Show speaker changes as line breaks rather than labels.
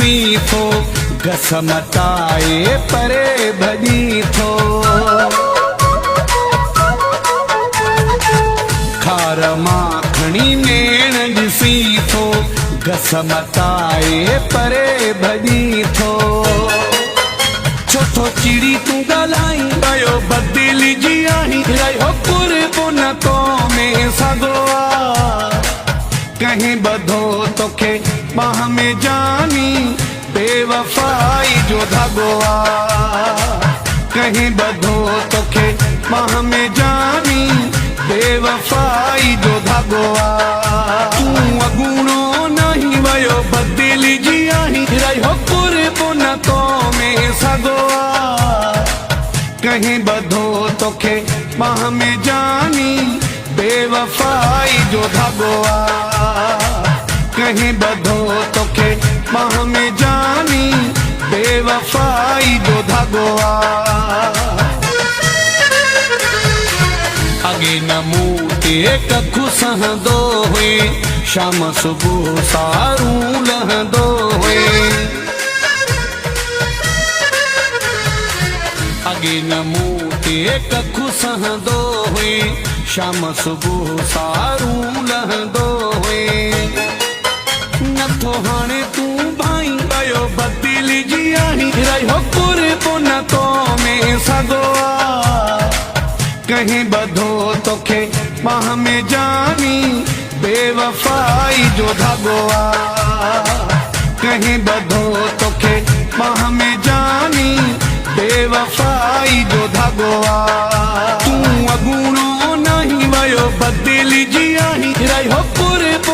ॾिसी थो घसमटाए परे भॼी थो। खार माखणी मेण ॾिसी थो घसमटाए परे भॼी थो। छो थो चिड़ी तूं ॻाल्हाई कयो बदिलजी आहीं रहियो कुर्बो न तो में सघो आहे। कहीं ॿधो तोखे बाह में जानी बेवफाई जो धागो आहे। कहीं ॿधो तोखे बाह में जानी बेवफाई जो धागो आहे। तूं अगूणो नहीं वयो बदिलजी आहीं रहियो कुर्बो न तो में सघो आहे। कहीं ॿधो तोखे बाह में जानी बेवफाई जो धागो आहे। कहीं ॿधो तोखे बाह में जानी बेवफाई जो धागो आहे। अॻे न मूं ते कखु सहंदो हुए शाम सुबुह सारूं लहंदो हुए। अॻे न मूं ते कखु सहंदो हुए शाम सुबुह सारूं लहंदो हुए। नथो हाणे तूं भाई कयो बदिलजी आहीं रहियो कुर्बो न तो में सघो आहे। कहीं ॿधो तोखे बाह में जानी बेवफाई जो धागो आहे। कहीं ॿधो तोखे बाह में जानी बेवफाई जो धागो आहे। तूं अगूणो नहीं वयो बदिलजी आहीं रहियो कुर्बो